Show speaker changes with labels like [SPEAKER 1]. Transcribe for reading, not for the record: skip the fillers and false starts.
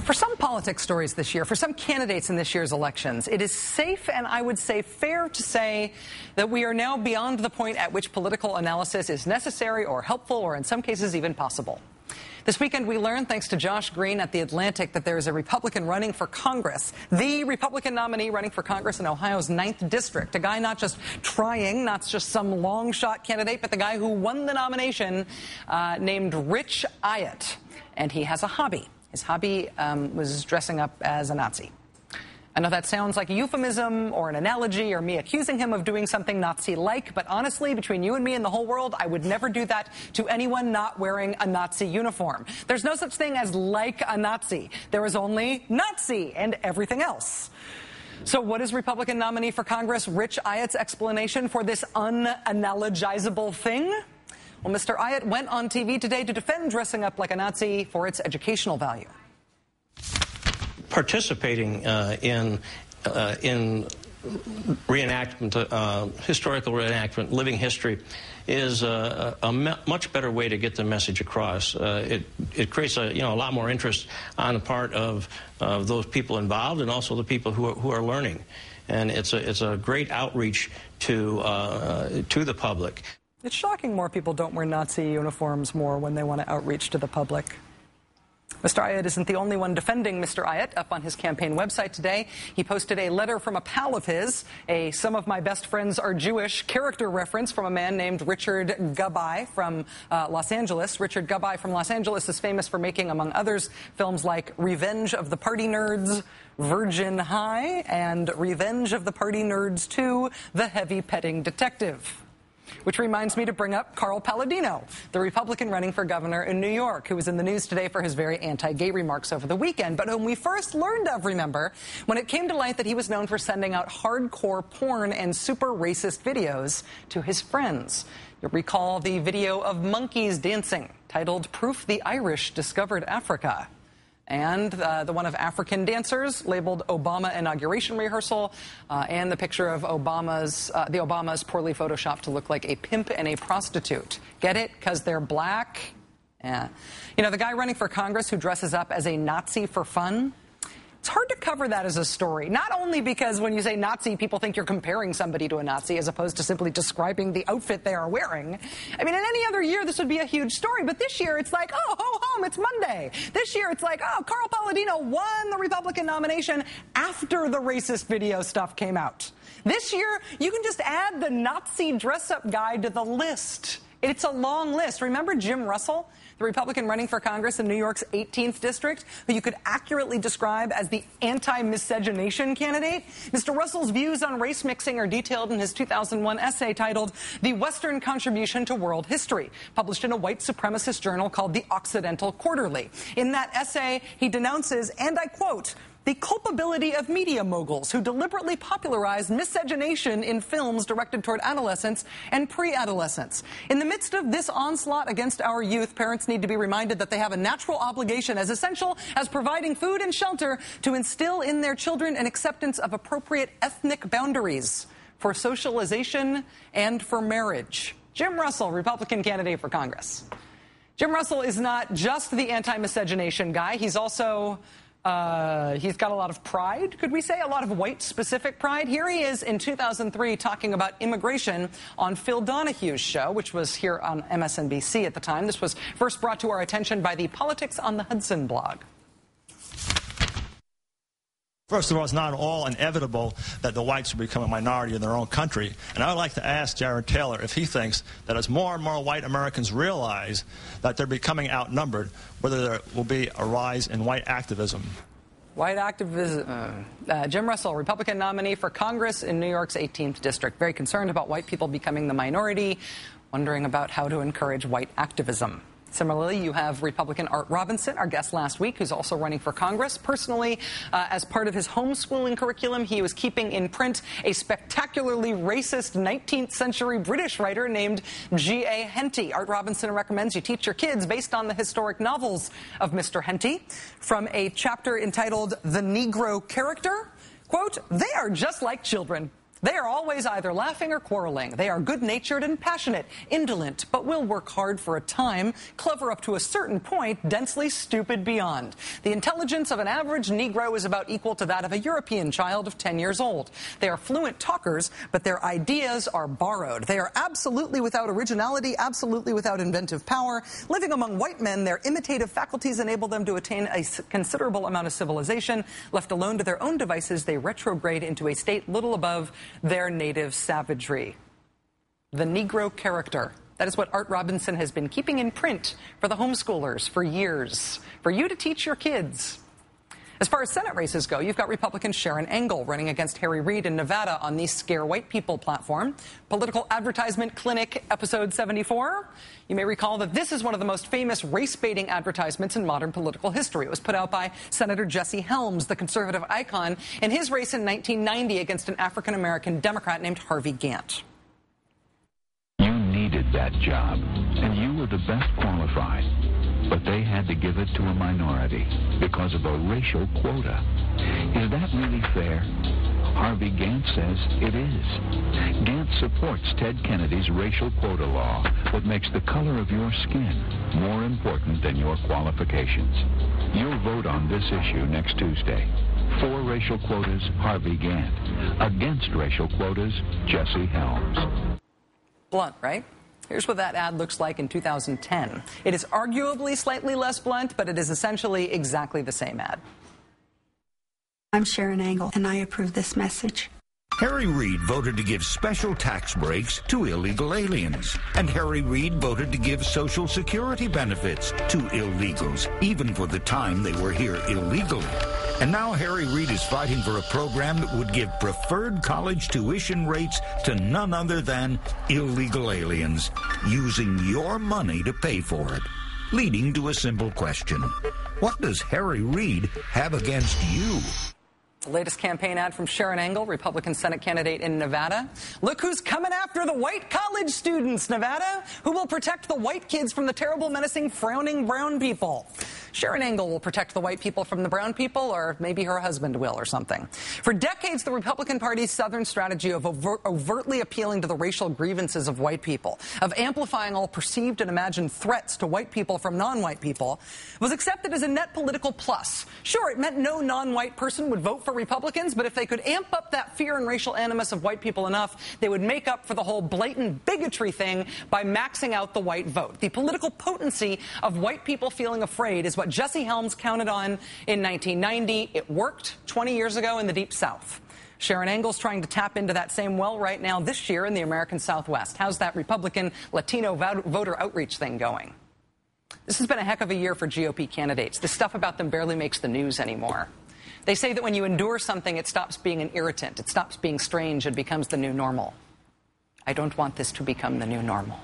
[SPEAKER 1] For some politics stories this year, for some candidates in this year's elections, it is safe and I would say fair to say that we are now beyond the point at which political analysis is necessary or helpful or in some cases even possible. This weekend we learned, thanks to Josh Green at The Atlantic, that there is a Republican running for Congress, the Republican nominee running for Congress in Ohio's 9th District, a guy not just trying, not just some long-shot candidate, but the guy who won the nomination, named Rich Ayotte. And he has a hobby. His hobby was dressing up as a Nazi. I know that sounds like a euphemism or an analogy or me accusing him of doing something Nazi-like, but honestly, between you and me and the whole world, I would never do that to anyone not wearing a Nazi uniform. There's no such thing as like a Nazi. There is only Nazi and everything else. So what is Republican nominee for Congress Rich Ayotte's explanation for this unanalogizable thing? Well, Mr. Ayotte went on TV today to defend dressing up like a Nazi for its educational value.
[SPEAKER 2] Participating in reenactment, historical reenactment, living history, is a much better way to get the message across. It creates a lot more interest on the part of those people involved and also the people who are learning, and it's a great outreach to the public.
[SPEAKER 1] It's shocking more people don't wear Nazi uniforms more when they want to outreach to the public. Mr. Ayotte isn't the only one defending Mr. Ayotte. Up on his campaign website today, he posted a letter from a pal of his, a "some of my best friends are Jewish" character reference from a man named Richard Gabai from Los Angeles. Richard Gabai from Los Angeles is famous for making, among others, films like Revenge of the Party Nerds, Virgin High, and Revenge of the Party Nerds 2, The Heavy Petting Detective. Which reminds me to bring up Carl Palladino, the Republican running for governor in New York, who was in the news today for his very anti-gay remarks over the weekend, but whom we first learned of, remember, when it came to light that he was known for sending out hardcore porn and super racist videos to his friends. You'll recall the video of monkeys dancing, titled "Proof the Irish Discovered Africa." And the one of African dancers labeled Obama inauguration rehearsal, and the picture of the Obamas poorly photoshopped to look like a pimp and a prostitute. Get it? Because they're black? Yeah. You know, the guy running for Congress who dresses up as a Nazi for fun, it's hard to cover that as a story, not only because when you say Nazi, people think you're comparing somebody to a Nazi as opposed to simply describing the outfit they are wearing. I mean, in any other year, this would be a huge story, but this year it's like, oh, ho, hum, it's Monday. This year it's like, oh, Carl Palladino won the Republican nomination after the racist video stuff came out. This year, you can just add the Nazi dress-up guy to the list. It's a long list. Remember Jim Russell, the Republican running for Congress in New York's 18th district, who you could accurately describe as the anti-miscegenation candidate? Mr. Russell's views on race mixing are detailed in his 2001 essay titled "The Western Contribution to World History," published in a white supremacist journal called the Occidental Quarterly. In that essay, he denounces, and I quote, "the culpability of media moguls who deliberately popularized miscegenation in films directed toward adolescents and pre-adolescents. In the midst of this onslaught against our youth, parents need to be reminded that they have a natural obligation as essential as providing food and shelter to instill in their children an acceptance of appropriate ethnic boundaries for socialization and for marriage." Jim Russell, Republican candidate for Congress. Jim Russell is not just the anti-miscegenation guy. He's also he's got a lot of pride, could we say, a lot of white-specific pride. Here he is in 2003 talking about immigration on Phil Donahue's show, which was here on MSNBC at the time. This was first brought to our attention by the Politics on the Hudson blog.
[SPEAKER 3] First of all, it's not at all inevitable that the whites will become a minority in their own country. And I would like to ask Jared Taylor if he thinks that as more and more white Americans realize that they're becoming outnumbered, whether there will be a rise in white activism.
[SPEAKER 1] White activism. Jim Russell, Republican nominee for Congress in New York's 18th district. Very concerned about white people becoming the minority, wondering about how to encourage white activism. Similarly, you have Republican Art Robinson, our guest last week, who's also running for Congress. Personally, as part of his homeschooling curriculum, he was keeping in print a spectacularly racist 19th century British writer named G.A. Henty. Art Robinson recommends you teach your kids based on the historic novels of Mr. Henty. From a chapter entitled "The Negro Character," quote, "They are just like children. They are always either laughing or quarreling. They are good-natured and passionate, indolent, but will work hard for a time, clever up to a certain point, densely stupid beyond. The intelligence of an average Negro is about equal to that of a European child of 10 years old. They are fluent talkers, but their ideas are borrowed. They are absolutely without originality, absolutely without inventive power. Living among white men, their imitative faculties enable them to attain a considerable amount of civilization. Left alone to their own devices, they retrograde into a state little above their native savagery. The Negro character. That is what Art Robinson has been keeping in print for the homeschoolers for years, for you to teach your kids. As far as Senate races go, you've got Republican Sharon Angle running against Harry Reid in Nevada on the Scare White People platform. Political Advertisement Clinic, episode 74. You may recall that this is one of the most famous race-baiting advertisements in modern political history. It was put out by Senator Jesse Helms, the conservative icon, in his race in 1990 against an African-American Democrat named Harvey Gantt.
[SPEAKER 4] You needed that job, and you were the best qualified. But they had to give it to a minority because of a racial quota. Is that really fair? Harvey Gantt says it is. Gantt supports Ted Kennedy's racial quota law that makes the color of your skin more important than your qualifications. You'll vote on this issue next Tuesday. For racial quotas, Harvey Gantt. Against racial quotas, Jesse Helms.
[SPEAKER 1] Blunt, right? Here's what that ad looks like in 2010. It is arguably slightly less blunt, but it is essentially exactly the same ad.
[SPEAKER 5] I'm Sharon Angle, and I approve this message.
[SPEAKER 6] Harry Reid voted to give special tax breaks to illegal aliens. And Harry Reid voted to give Social Security benefits to illegals, even for the time they were here illegally. And now Harry Reid is fighting for a program that would give preferred college tuition rates to none other than illegal aliens, using your money to pay for it. Leading to a simple question. What does Harry Reid have against you?
[SPEAKER 1] The latest campaign ad from Sharon Angle, Republican Senate candidate in Nevada. Look who's coming after the white college students, Nevada, who will protect the white kids from the terrible, menacing, frowning brown people. Sharon Angle will protect the white people from the brown people, or maybe her husband will or something. For decades, the Republican Party's Southern strategy of overtly appealing to the racial grievances of white people, of amplifying all perceived and imagined threats to white people from non-white people, was accepted as a net political plus. Sure, it meant no non-white person would vote for Republicans, but if they could amp up that fear and racial animus of white people enough, they would make up for the whole blatant bigotry thing by maxing out the white vote. The political potency of white people feeling afraid is what Jesse Helms counted on in 1990. It worked 20 years ago in the Deep South. Sharon Angle's trying to tap into that same well right now this year in the American Southwest. How's that Republican Latino voter outreach thing going? This has been a heck of a year for GOP candidates. The stuff about them barely makes the news anymore. They say that when you endure something, it stops being an irritant. It stops being strange and becomes the new normal. I don't want this to become the new normal.